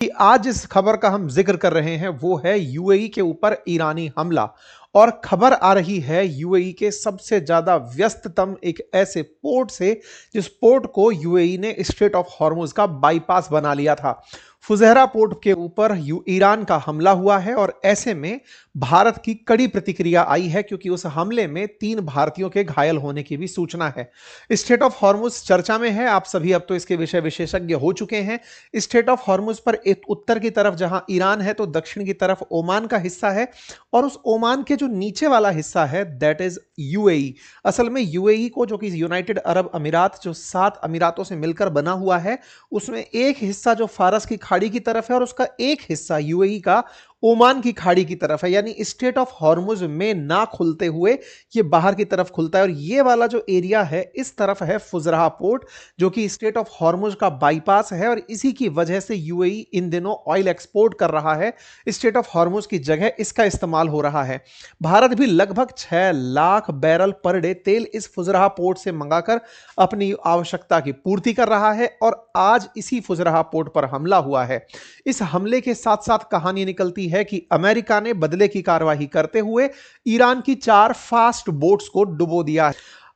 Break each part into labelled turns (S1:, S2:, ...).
S1: कि आज इस खबर का हम जिक्र कर रहे हैं वो है यूएई के ऊपर ईरानी हमला। और खबर आ रही है यूएई के सबसे ज्यादा व्यस्ततम एक ऐसे पोर्ट से जिस पोर्ट को यूएई ने स्ट्रेट ऑफ हॉर्मुज का बाईपास बना लिया था। फुजैरा पोर्ट के ऊपर ईरान का हमला हुआ है और ऐसे में भारत की कड़ी प्रतिक्रिया आई है, क्योंकि उस हमले में 3 भारतीयों के घायल होने की भी सूचना है। स्ट्रेट ऑफ हॉर्मुज चर्चा में है, आप सभी अब तो इसके विषय विशेषज्ञ हो चुके हैं। स्ट्रेट ऑफ हॉर्मुज पर एक उत्तर की तरफ जहां ईरान है तो दक्षिण की तरफ ओमान का हिस्सा है, और उस ओमान के जो नीचे वाला हिस्सा है दैट इज यूएई। असल में यूएई को, जो कि यूनाइटेड अरब अमीरात, जो 7 अमीरातों से मिलकर बना हुआ है, उसमें एक हिस्सा जो फारस की खाड़ी की तरफ है और उसका एक हिस्सा यूएई का ओमान की खाड़ी की तरफ है। यानी स्ट्रेट ऑफ हॉर्मुज में ना खुलते हुए ये बाहर की तरफ खुलता है, और ये वाला जो एरिया है इस तरफ है फुजराह पोर्ट, जो कि स्ट्रेट ऑफ हॉर्मुज का बाईपास है, और इसी की वजह से यूएई इन दिनों ऑयल एक्सपोर्ट कर रहा है। स्ट्रेट ऑफ हॉर्मुज की जगह इसका इस्तेमाल हो रहा है। भारत भी लगभग 6 लाख बैरल पर डे तेल इस फुजराह पोर्ट से मंगाकर अपनी आवश्यकता की पूर्ति कर रहा है, और आज इसी फुजराह पोर्ट पर हमला हुआ है। इस हमले के साथ साथ कहानी निकलती है कि अमेरिका ने बदले की कार्रवाई करते हुए ईरान की 4 फास्ट बोट्स को डुबो दिया।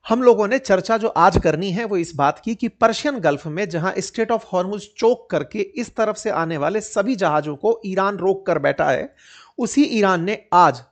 S1: हम लोगों ने चर्चा जो आज करनी है वो इस बात की कि पर्शियन गल्फ में जहां स्ट्रेट ऑफ हॉर्मुज चोक करके इस तरफ से आने वाले सभी जहाजों को ईरान रोक कर बैठा है, उसी ईरान ने आज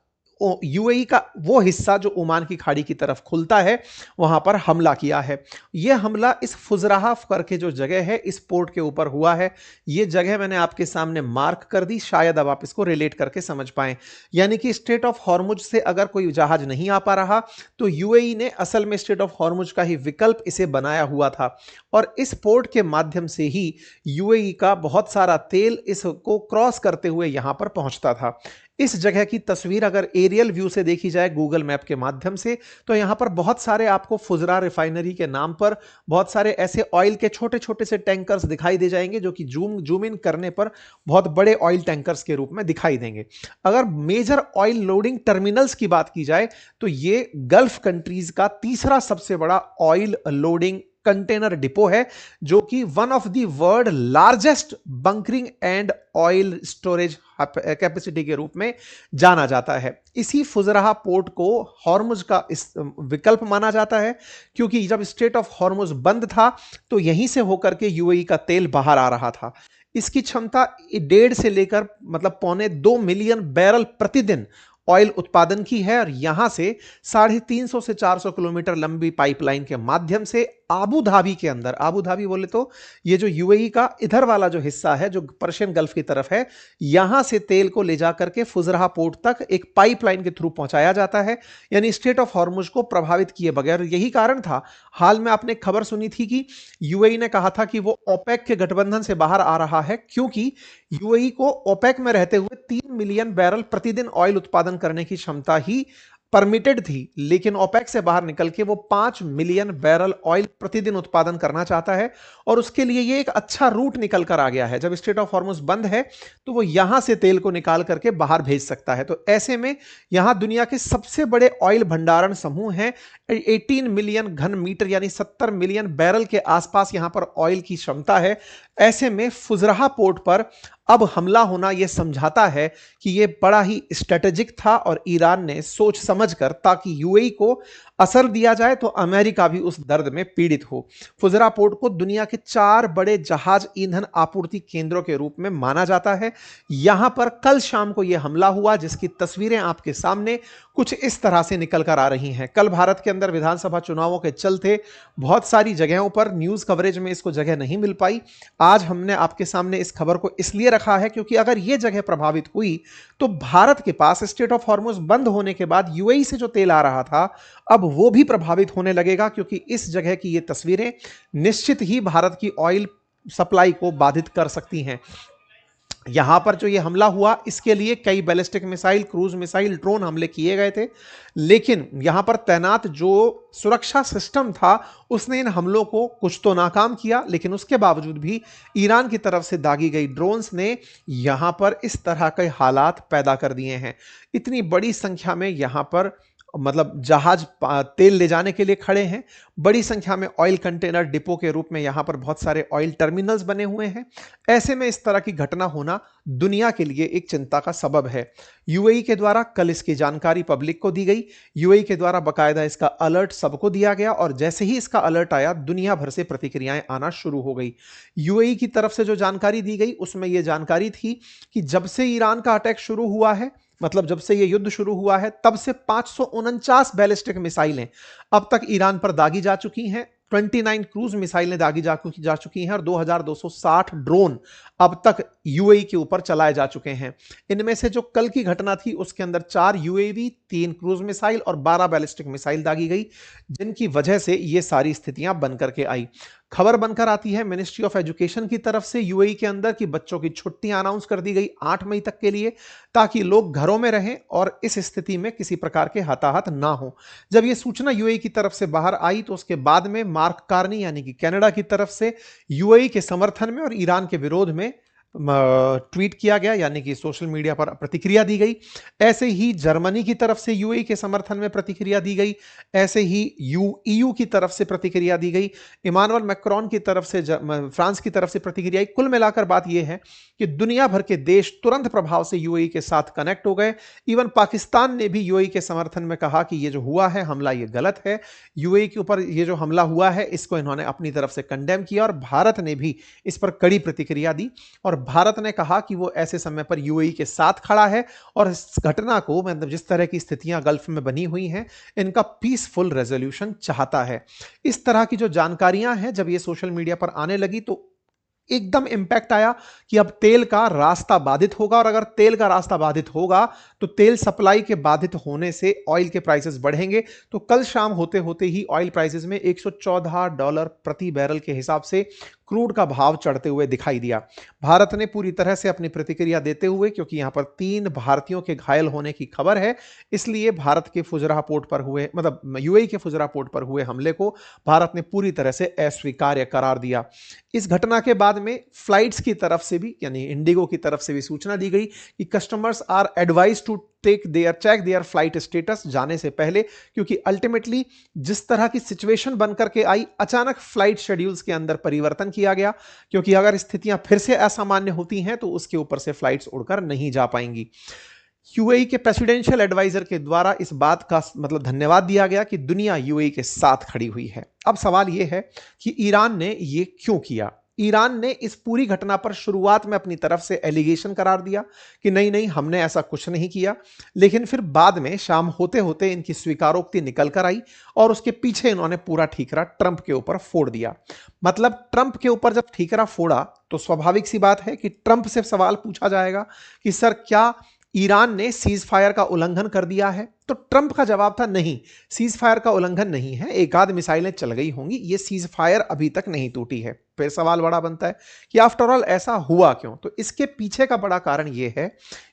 S1: यूएई का वो हिस्सा जो ओमान की खाड़ी की तरफ खुलता है वहां पर हमला किया है। यह हमला इस फुजराह करके जो जगह है इस पोर्ट के ऊपर हुआ है। यह जगह मैंने आपके सामने मार्क कर दी, शायद अब आप इसको रिलेट करके समझ पाएं। यानी कि स्ट्रेट ऑफ हॉर्मुज से अगर कोई जहाज नहीं आ पा रहा तो यूएई ने असल में स्ट्रेट ऑफ हॉर्मुज का ही विकल्प इसे बनाया हुआ था, और इस पोर्ट के माध्यम से ही यूएई का बहुत सारा तेल इसको क्रॉस करते हुए यहां पर पहुंचता था। इस जगह की तस्वीर अगर एरियल व्यू से देखी जाए गूगल मैप के माध्यम से, तो यहां पर बहुत सारे आपको फुजरा रिफाइनरी के नाम पर बहुत सारे ऐसे ऑयल के छोटे छोटे से टैंकर्स दिखाई दे जाएंगे, जो कि जूम इन करने पर बहुत बड़े ऑयल टैंकर्स के रूप में दिखाई देंगे। अगर मेजर ऑयल लोडिंग टर्मिनल्स की बात की जाए तो ये गल्फ कंट्रीज का तीसरा सबसे बड़ा ऑयल लोडिंग कंटेनर डिपो है, जो कि one of the world largest bunkering and oil storage capacity के रूप में जाना जाता है। इसी फुजराह पोर्ट को हॉर्मुज का इस विकल्प माना जाता है, क्योंकि जब स्ट्रेट ऑफ हॉर्मुज बंद था तो यहीं से होकर के यूएई का तेल बाहर आ रहा था। इसकी क्षमता 1.5 से लेकर मतलब 2.25 मिलियन बैरल प्रतिदिन ऑयल उत्पादन की है, और यहां से 350 से 400 किलोमीटर लंबी पाइपलाइन के माध्यम से आबू धाबी के अंदर, आबू धाबी बोले तो ये जो यूएई का इधर वाला जो हिस्सा है जो पर्शियन गल्फ की तरफ है, यहां से तेल को ले जाकर के फुजराह पोर्ट तक एक पाइपलाइन के थ्रू पहुंचाया जाता है, यानी स्ट्रेट ऑफ हॉर्मुज को प्रभावित किए बगैर। यही कारण था, हाल में आपने खबर सुनी थी कि यूएई ने कहा था कि वो ओपेक के गठबंधन से बाहर आ रहा है, क्योंकि यूएई को ओपेक में रहते हुए 3 मिलियन बैरल प्रतिदिन ऑयल उत्पादन करने की क्षमता ही परमिटेड थी, लेकिन ओपेक से बाहर निकल के वो 5 मिलियन बैरल ऑयल प्रतिदिन उत्पादन करना चाहता है, और उसके लिए ये एक अच्छा रूट निकल कर आ गया है। जब स्ट्रेट ऑफ हॉर्मुज बंद है तो वो यहां से तेल को निकाल करके बाहर भेज सकता है। तो ऐसे में यहां दुनिया के सबसे बड़े ऑयल भंडारण समूह हैं, 18 मिलियन घन मीटर यानी 70 मिलियन बैरल के आसपास यहां पर ऑयल की क्षमता है। ऐसे में फुजराह पोर्ट पर अब हमला होना यह समझाता है कि यह बड़ा ही स्ट्रेटेजिक था, और ईरान ने सोच समझकर, ताकि यूएई को असर दिया जाए तो अमेरिका भी उस दर्द में पीड़ित हो। फुजरा पोर्ट को दुनिया के 4 बड़े जहाज ईंधन आपूर्ति केंद्रों के रूप में माना जाता है। यहां पर कल शाम को यह हमला हुआ, जिसकी तस्वीरें आपके सामने कुछ इस तरह से निकल कर आ रही हैं। कल भारत के अंदर विधानसभा चुनावों के चलते बहुत सारी जगहों पर न्यूज कवरेज में इसको जगह नहीं मिल पाई। आज हमने आपके सामने इस खबर को इसलिए रखा है क्योंकि अगर यह जगह प्रभावित हुई तो भारत के पास स्ट्रेट ऑफ हॉर्मुज बंद होने के बाद यूएई से जो तेल आ रहा था अब वो भी प्रभावित होने लगेगा, क्योंकि इस जगह की ये तस्वीरें निश्चित ही भारत की ऑयल सप्लाई को बाधित कर सकती हैं। यहां पर जो ये हमला हुआ इसके लिए कई ballistic missile, cruise missile, drone हमले किए गए थे, लेकिन यहां पर तैनात जो सुरक्षा सिस्टम था उसने इन हमलों को कुछ तो नाकाम किया, लेकिन उसके बावजूद भी ईरान की तरफ से दागी गई ड्रोन्स ने यहां पर इस तरह के हालात पैदा कर दिए हैं। इतनी बड़ी संख्या में यहां पर मतलब जहाज तेल ले जाने के लिए खड़े हैं। बड़ी संख्या में ऑयल कंटेनर डिपो के रूप में यहां पर बहुत सारे ऑयल टर्मिनल्स बने हुए हैं। ऐसे में इस तरह की घटना होना दुनिया के लिए एक चिंता का सबब है। यूएई के द्वारा कल इसकी जानकारी पब्लिक को दी गई। यूएई के द्वारा बाकायदा इसका अलर्ट सबको दिया गया और जैसे ही इसका अलर्ट आया दुनिया भर से प्रतिक्रियाएं आना शुरू हो गई। यूएई की तरफ से जो जानकारी दी गई उसमें यह जानकारी थी कि जब से ईरान का अटैक शुरू हुआ है, मतलब जब से यह युद्ध शुरू हुआ है, तब से 549 बैलिस्टिक मिसाइलें अब तक ईरान पर दागी जा चुकी हैं। 29 क्रूज मिसाइलें दागी जा चुकी हैं और 2260 ड्रोन अब तक यूएई के ऊपर चलाए जा चुके हैं। इनमें से जो कल की घटना थी उसके अंदर 4 यूएवी, 3 क्रूज मिसाइल और 12 बैलिस्टिक मिसाइल दागी गई, जिनकी वजह से ये सारी स्थितियां बनकर के आई। खबर बनकर आती है मिनिस्ट्री ऑफ एजुकेशन की तरफ से यूएई के अंदर कि बच्चों की छुट्टियां अनाउंस कर दी गई 8 मई तक के लिए, ताकि लोग घरों में रहें और इस स्थिति में किसी प्रकार के हताहत ना हो। जब यह सूचना यूएई की तरफ से बाहर आई तो उसके बाद में मार्क कार्नी यानी कि कनाडा की तरफ से यूएई के समर्थन में और ईरान के विरोध में ट्वीट किया गया, यानी कि सोशल मीडिया पर प्रतिक्रिया दी गई। ऐसे ही जर्मनी की तरफ से यूएई के समर्थन में प्रतिक्रिया दी गई। ऐसे ही ईयू की तरफ से प्रतिक्रिया दी गई। इमानुएल मैक्रोन की तरफ से, फ्रांस की तरफ से प्रतिक्रिया आई। कुल मिलाकर बात यह है कि दुनिया भर के देश तुरंत प्रभाव से यूएई के साथ कनेक्ट हो गए। इवन पाकिस्तान ने भी यूएई के समर्थन में कहा कि यह जो हुआ है हमला ये गलत है। यूएई के ऊपर ये जो हमला हुआ है इसको इन्होंने अपनी तरफ से कंडेम किया और भारत ने भी इस पर कड़ी प्रतिक्रिया दी और भारत ने कहा कि वो ऐसे समय पर यूएई के साथ खड़ा है और इस घटना को, मतलब जिस तरह की स्थितियां गल्फ में बनी हुई हैं, इनका पीसफुल रेजोल्यूशन चाहता है। इस तरह की जो जानकारियां हैं जब ये सोशल मीडिया पर आने लगी तो एकदम इंपैक्ट आया कि अब तेल का रास्ता बाधित होगा और अगर तेल का रास्ता बाधित होगा तो तेल सप्लाई के बाधित होने से ऑयल के प्राइसेस बढ़ेंगे। तो कल शाम होते होते ही ऑयल प्राइसेस में $114 प्रति बैरल के हिसाब से क्रूड का भाव चढ़ते हुए दिखाई दिया। भारत ने पूरी तरह से अपनी प्रतिक्रिया देते हुए, क्योंकि यहां पर 3 भारतीयों के घायल होने की खबर है, इसलिए भारत के फुजरा पोर्ट पर हुए, मतलब यूएई के फुजरा पोर्ट पर हुए हमले को भारत ने पूरी तरह से अस्वीकार्य करार दिया। इस घटना के बाद में फ्लाइट्स की तरफ से भी, यानी इंडिगो की तरफ से भी सूचना दी गई कि customers are advise to check their flight status जाने से पहले, क्योंकि अल्टीमेटली जिस तरह की सिचुएशन बनकर के आई, अचानक फ्लाइट शेड्यूल्स के अंदर परिवर्तन किया गया, क्योंकि अगर स्थितियां फिर से असामान्य होती हैं तो उसके ऊपर से फ्लाइट्स उड़कर नहीं जा पाएंगी। यूएई के प्रेसिडेंशियल एडवाइजर के द्वारा इस बात का मतलब धन्यवाद दिया गया कि दुनिया यूएई के साथ खड़ी हुई है। अब सवाल यह है कि ईरान ने यह क्यों किया। ईरान ने इस पूरी घटना पर शुरुआत में अपनी तरफ से एलिगेशन करार दिया कि नहीं नहीं हमने ऐसा कुछ नहीं किया, लेकिन फिर बाद में शाम होते होते इनकी स्वीकारोक्ति निकल कर आई और उसके पीछे इन्होंने पूरा ठीकरा ट्रंप के ऊपर फोड़ दिया। मतलब ट्रंप के ऊपर जब ठीकरा फोड़ा तो स्वाभाविक सी बात है कि ट्रंप से सवाल पूछा जाएगा कि सर क्या ईरान ने सीज फायर का उल्लंघन कर दिया है। तो ट्रंप का जवाब था नहीं, सीज फायर का उल्लंघन नहीं है, एक आध मिसाइलें चल गई होंगी, ये सीज फायर अभी तक नहीं टूटी है। फिर सवाल बड़ा बनता है कि आफ्टर ऑल ऐसा हुआ क्यों। तो इसके पीछे का बड़ा कारण यह है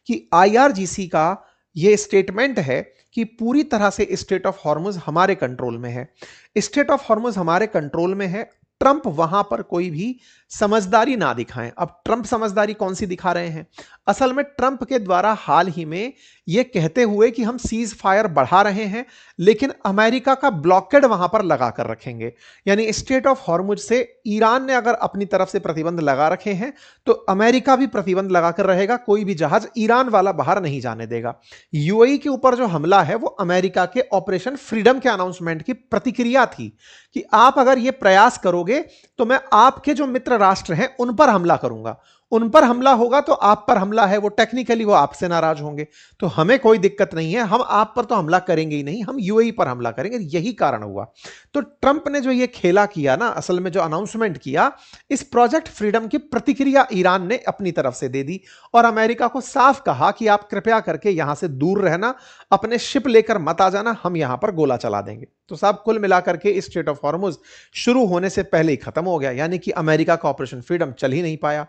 S1: कि आईआरजीसी का यह स्टेटमेंट है कि पूरी तरह से स्ट्रेट ऑफ हॉर्मुज हमारे कंट्रोल में है। स्ट्रेट ऑफ हॉर्मुज हमारे कंट्रोल में है, ट्रंप वहां पर कोई भी समझदारी ना दिखाएं। अब ट्रंप समझदारी कौन सी दिखा रहे हैं? असल में ट्रंप के द्वारा हाल ही में यह कहते हुए कि हम सीज फायर बढ़ा रहे हैं लेकिन अमेरिका का ब्लॉकेड वहां पर लगा कर रखेंगे, यानी स्ट्रेट ऑफ हॉर्मुज से ईरान ने अगर अपनी तरफ से प्रतिबंध लगा रखे हैं तो अमेरिका भी प्रतिबंध लगाकर रहेगा, कोई भी जहाज ईरान वाला बाहर नहीं जाने देगा। यूएई के ऊपर जो हमला है वो अमेरिका के ऑपरेशन फ्रीडम के अनाउंसमेंट की प्रतिक्रिया थी कि आप अगर यह प्रयास करोगे तो मैं आपके जो मित्र राष्ट्र हैं उन पर हमला करूंगा, उन पर हमला होगा तो आप पर हमला है, वो टेक्निकली वो आपसे नाराज होंगे, तो हमें कोई दिक्कत नहीं है, हम आप पर तो हमला करेंगे ही नहीं, हम यूएई पर हमला करेंगे। यही कारण हुआ। तो ट्रंप ने जो ये खेला किया ना, असल में जो अनाउंसमेंट किया, इस प्रोजेक्ट फ्रीडम की प्रतिक्रिया ईरान ने अपनी तरफ से दे दी और अमेरिका को साफ कहा कि आप कृपया करके यहां से दूर रहना, अपने शिप लेकर मत आ जाना, हम यहां पर गोला चला देंगे। तो साहब कुल मिलाकर के स्ट्रेट ऑफ हॉर्मुज शुरू होने से पहले ही खत्म हो गया, यानी कि अमेरिका का ऑपरेशन फ्रीडम चल ही नहीं पाया।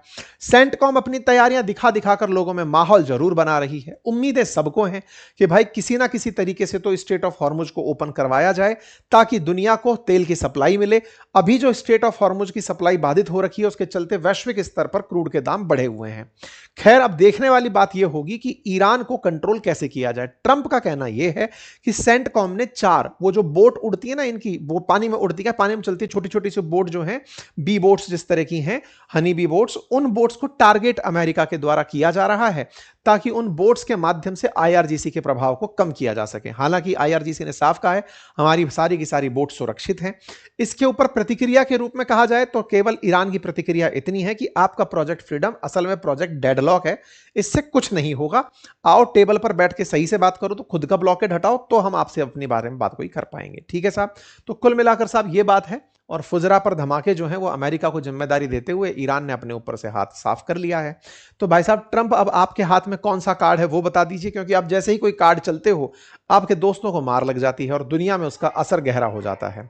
S1: सेंटकॉम अपनी तैयारियां दिखा दिखा कर लोगों में माहौल जरूर बना रही है। उम्मीदें सबको हैं कि भाई किसी ना किसी तरीके से तो स्ट्रेट ऑफ हॉर्मुज को ओपन करवाया जाए ताकि दुनिया को तेल की सप्लाई मिले। अभी जो स्ट्रेट ऑफ हॉर्मुज की सप्लाई बाधित हो रखी है उसके चलते वैश्विक स्तर पर क्रूड के दाम बढ़े हुए हैं। खैर, अब देखने वाली बात यह होगी कि ईरान को कंट्रोल कैसे किया जाए। ट्रंप का कहना यह है कि सेंटकॉम ने 4 वो जो बोट उड़ती है ना इनकी, वो पानी में उड़ती है, पानी में चलती है, छोटी छोटी सी बोट जो है, बी बोट्स जिस तरह की हैं, हनी बी बोट्स, उन बोट्स को टारगेट अमेरिका के द्वारा किया जा रहा है ताकि उन बोट्स के माध्यम से आईआरजीसी के प्रभाव को कम किया जा सके। हालांकि आईआरजीसी ने साफ कहा है हमारी सारी की सारी बोट सुरक्षित हैं। इसके ऊपर प्रतिक्रिया के रूप में कहा जाए तो केवल ईरान की प्रतिक्रिया इतनी है कि आपका प्रोजेक्ट फ्रीडम असल में प्रोजेक्ट डेडलॉक है, इससे कुछ नहीं होगा। आओ टेबल पर बैठ के सही से बात करो, तो खुद का ब्लॉकेड हटाओ, तो हम आपसे अपने बारे में बात कोई कर पाएंगे। ठीक है साहब। तो कुल मिलाकर साहब ये बात है, और फुजरा पर धमाके जो हैं वो अमेरिका को जिम्मेदारी देते हुए ईरान ने अपने ऊपर से हाथ साफ कर लिया है। तो भाई साहब ट्रंप, अब आपके हाथ में कौन सा कार्ड है वो बता दीजिए, क्योंकि आप जैसे ही कोई कार्ड चलते हो आपके दोस्तों को मार लग जाती है और दुनिया में उसका असर गहरा हो जाता है।